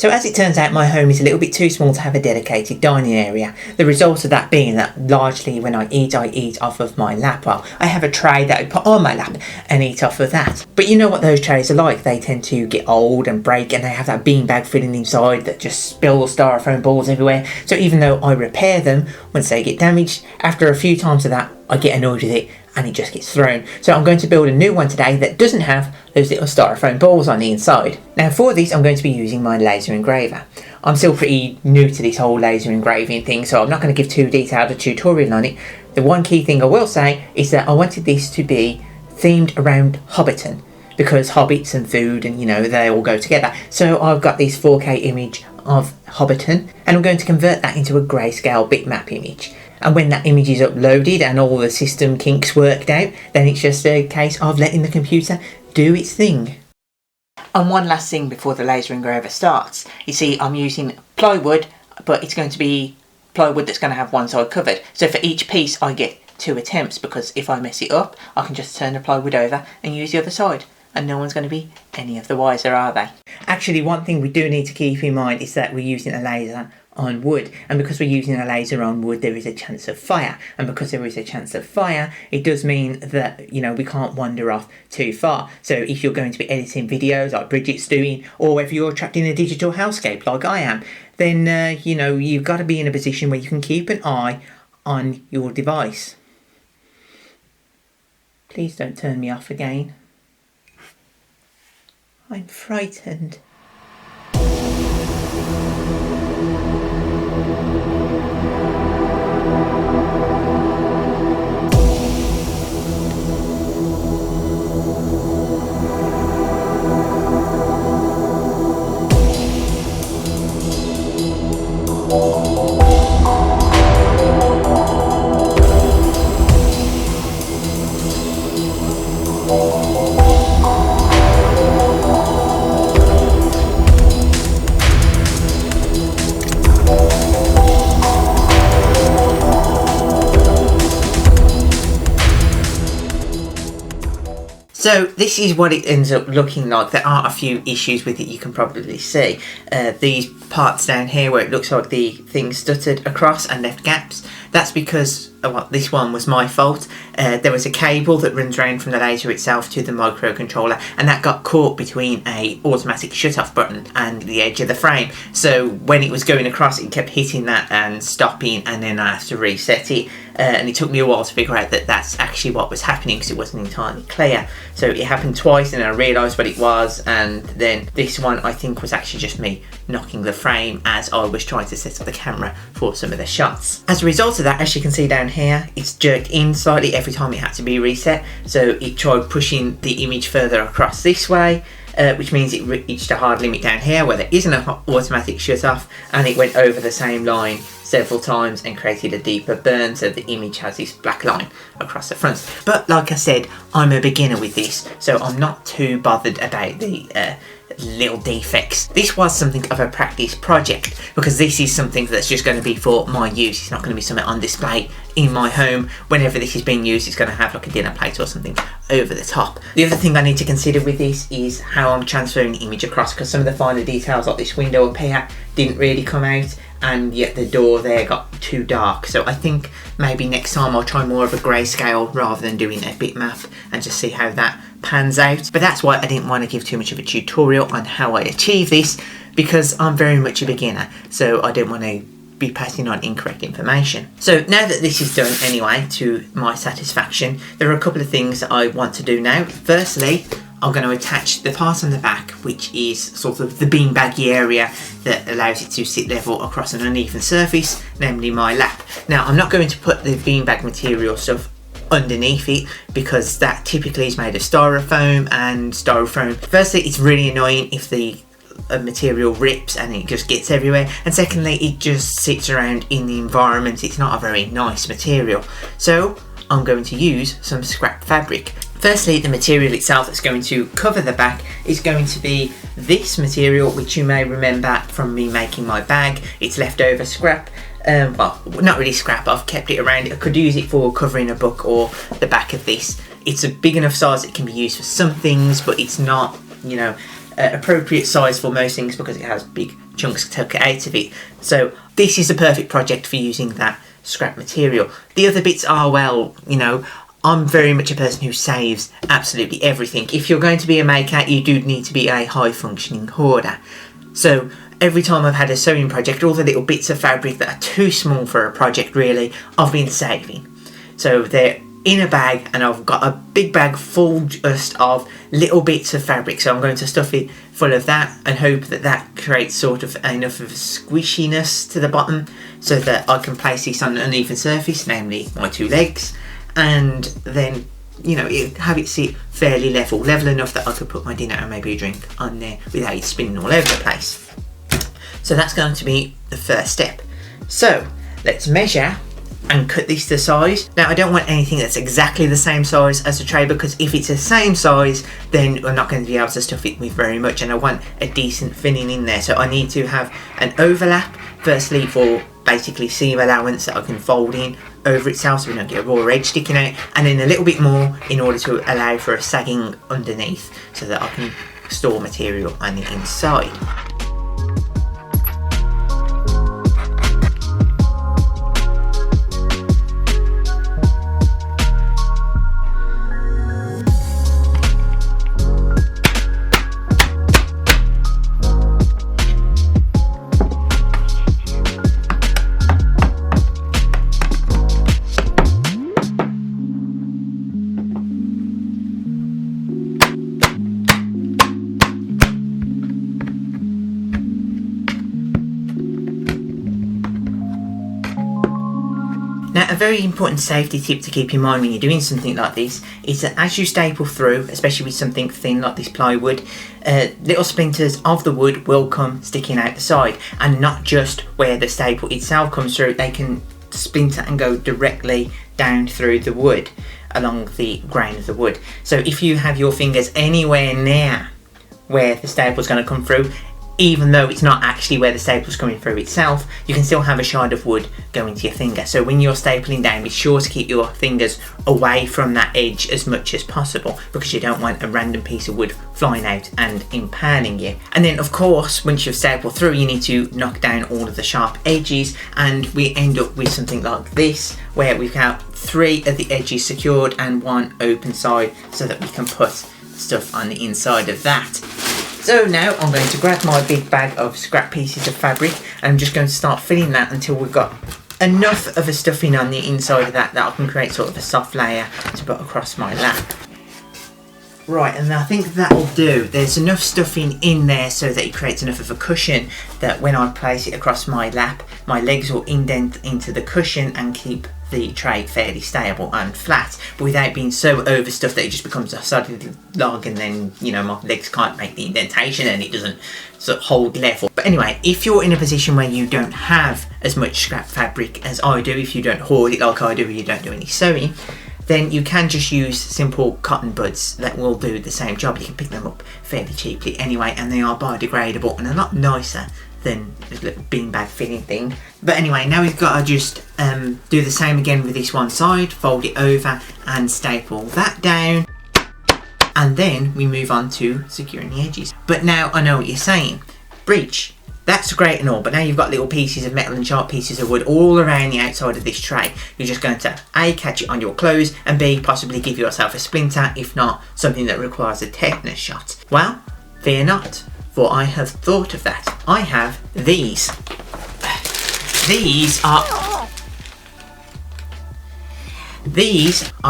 So as it turns out, my home is a little bit too small to have a dedicated dining area. The result of that being that largely when I eat off of my lap. Well, I have a tray that I put on my lap and eat off of that. But you know what those trays are like. They tend to get old and break, and they have that beanbag filling inside that just spills styrofoam balls everywhere. So even though I repair them once they get damaged, after a few times of that, I get annoyed with it and it just gets thrown. So I'm going to build a new one today that doesn't have those little styrofoam balls on the inside. Now for this, I'm going to be using my laser engraver. I'm still pretty new to this whole laser engraving thing, so I'm not going to give too detailed a tutorial on it. The one key thing I will say is that I wanted this to be themed around Hobbiton, because hobbits and food and, you know, they all go together. So I've got this 4K image of Hobbiton, and I'm going to convert that into a grayscale bitmap image. And when that image is uploaded and all the system kinks worked out, then it's just a case of letting the computer do its thing. And one last thing before the laser engraver starts. You see, I'm using plywood, but it's going to be plywood that's going to have one side covered. So for each piece I get 2 attempts, because if I mess it up, I can just turn the plywood over and use the other side. And no one's going to be any of the wiser, are they? Actually, one thing we do need to keep in mind is that we're using a laser on wood, and because we're using a laser on wood, there is a chance of fire, and because there is a chance of fire, it does mean that, you know, we can't wander off too far. So if you're going to be editing videos like Bridget's doing, or if you're trapped in a digital hellscape like I am, then you know, you've got to be in a position where you can keep an eye on your device. Please don't turn me off again. I'm frightened. So this is what it ends up looking like. There are a few issues with it, you can probably see. These parts down here where it looks like the thing stuttered across and left gaps. That's because, well, this one was my fault. There was a cable that runs around from the laser itself to the microcontroller, and that got caught between a automatic shut-off button and the edge of the frame. So when it was going across, it kept hitting that and stopping, and then I had to reset it. And it took me a while to figure out that that's actually what was happening, because it wasn't entirely clear. So it happened twice, and I realised what it was, and then this one I think was actually just me knocking the frame as I was trying to set up the camera for some of the shots. As a result of that, as you can see down here, it's jerked in slightly every time it had to be reset. So it tried pushing the image further across this way, which means it reached a hard limit down here where there isn't an automatic shut off, and it went over the same line several times and created a deeper burn, so the image has this black line across the front. But like I said, I'm a beginner with this, so I'm not too bothered about the little defects. This was something of a practice project, because this is something that's just going to be for my use. It's not going to be something on display in my home. Whenever this is being used, it's going to have like a dinner plate or something over the top. The other thing I need to consider with this is how I'm transferring the image across, because some of the finer details like this window up here didn't really come out, and yet the door there got too dark. So I think maybe next time I'll try more of a grayscale rather than doing a bitmap, and just see how that pans out. But that's why I didn't want to give too much of a tutorial on how I achieve this, because I'm very much a beginner, so I don't want to be passing on incorrect information. So now that this is done anyway, to my satisfaction, there are a couple of things that I want to do now. Firstly, I'm going to attach the part on the back, which is sort of the beanbaggy area that allows it to sit level across an uneven surface, namely my lap. Now, I'm not going to put the beanbag material stuff underneath it, because that typically is made of styrofoam, and styrofoam, firstly, it's really annoying if the material rips and it just gets everywhere, and secondly, it just sits around in the environment. It's not a very nice material. So I'm going to use some scrap fabric. Firstly, the material itself that's going to cover the back is going to be this material, which you may remember from me making my bag. It's leftover scrap. Well, not really scrap, I've kept it around. I could use it for covering a book or the back of this. It's a big enough size it can be used for some things, but it's not, you know, appropriate size for most things because it has big chunks to cut out of it. So this is the perfect project for using that scrap material. The other bits are, well, you know, I'm very much a person who saves absolutely everything. If you're going to be a maker, you do need to be a high functioning hoarder. So every time I've had a sewing project, all the little bits of fabric that are too small for a project really, I've been saving. So they're in a bag, and I've got a big bag full just of little bits of fabric. So I'm going to stuff it full of that and hope that that creates sort of enough of a squishiness to the bottom so that I can place this on an uneven surface, namely my two legs, and then, you know, have it sit fairly level enough that I could put my dinner and maybe a drink on there without it spinning all over the place. So that's going to be the first step. So let's measure and cut this to size. Now I don't want anything that's exactly the same size as the tray, because if it's the same size then we're not going to be able to stuff it with very much, and I want a decent filling in there. So I need to have an overlap, firstly for basically seam allowance that I can fold in over itself so we don't get a raw edge sticking out, and then a little bit more in order to allow for a sagging underneath so that I can store material on the inside. Now, a very important safety tip to keep in mind when you're doing something like this is that as you staple through, especially with something thin like this plywood, little splinters of the wood will come sticking out the side, and not just where the staple itself comes through. They can splinter and go directly down through the wood along the grain of the wood. So if you have your fingers anywhere near where the staple is going to come through, even though it's not actually where the staple is coming through itself, you can still have a shard of wood go into your finger. So when you're stapling down, be sure to keep your fingers away from that edge as much as possible, because you don't want a random piece of wood flying out and impaling you. And then of course, once you've stapled through, you need to knock down all of the sharp edges, and we end up with something like this, where we've got 3 of the edges secured and 1 open side so that we can put stuff on the inside of that. So now I'm going to grab my big bag of scrap pieces of fabric, and I'm just going to start filling that until we've got enough of a stuffing on the inside of that I can create sort of a soft layer to put across my lap. Right, and I think that'll do. There's enough stuffing in there so that it creates enough of a cushion that when I place it across my lap, my legs will indent into the cushion and keep the tray fairly stable and flat, but without being so overstuffed that it just becomes a solid log, and then, you know, my legs can't make the indentation and it doesn't sort of hold level. But anyway, if you're in a position where you don't have as much scrap fabric as I do, if you don't hoard it like I do, or you don't do any sewing, then you can just use simple cotton buds that will do the same job. You can pick them up fairly cheaply anyway, and they are biodegradable and a lot nicer than this little beanbag filling thing. But anyway, now we've got to just do the same again with this one side, fold it over and staple that down, and then we move on to securing the edges. But now I know what you're saying, breech. That's great and all, but now you've got little pieces of metal and sharp pieces of wood all around the outside of this tray. You're just going to A, catch it on your clothes, and B, possibly give yourself a splinter, if not something that requires a tetanus shot. Well, fear not, for I have thought of that. I have these. These are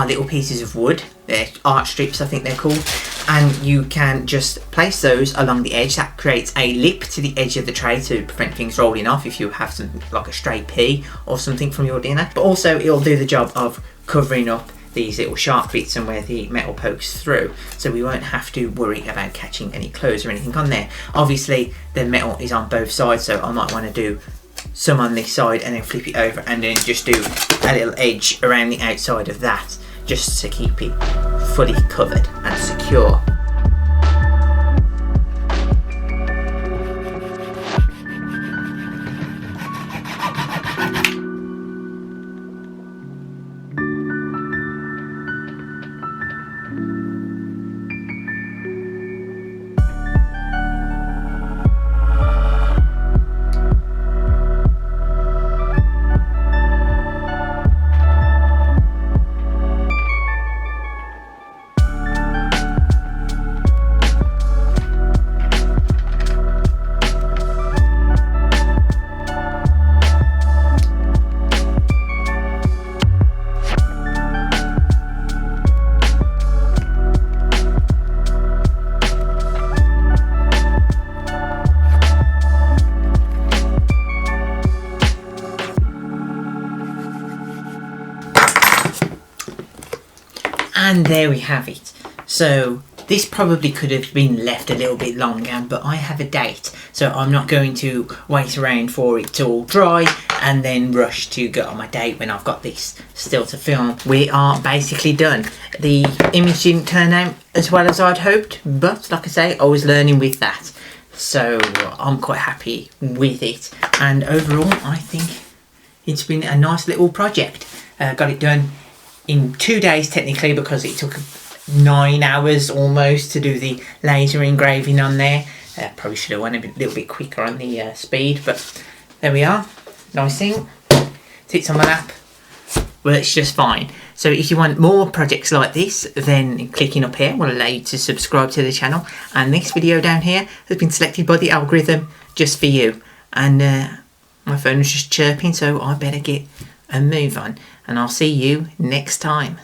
little pieces of wood. They're arch strips, I think they're called, and you can just place those along the edge. That creates a lip to the edge of the tray to prevent things rolling off if you have something like a stray pea or something from your dinner. But also it'll do the job of covering up these little sharp bits and where the metal pokes through, so we won't have to worry about catching any clothes or anything on there. Obviously the metal is on both sides, so I might want to do some on this side and then flip it over and then just do a little edge around the outside of that, just to keep it fully covered and secure. And there we have it. So this probably could have been left a little bit longer, but I have a date, so I'm not going to wait around for it to all dry and then rush to go on my date when I've got this still to film. We are basically done. The image didn't turn out as well as I'd hoped, but like I say, I was learning with that, so I'm quite happy with it. And overall, I think it's been a nice little project. Got it done in 2 days technically, because it took 9 hours almost to do the laser engraving on there. Probably should have went a little bit quicker on the speed, but there we are. Nice thing. Sits on my lap. Well, it's just fine. So if you want more projects like this, then clicking up here will allow you to subscribe to the channel. And this video down here has been selected by the algorithm just for you. And my phone is just chirping, so I better get a move on. And I'll see you next time.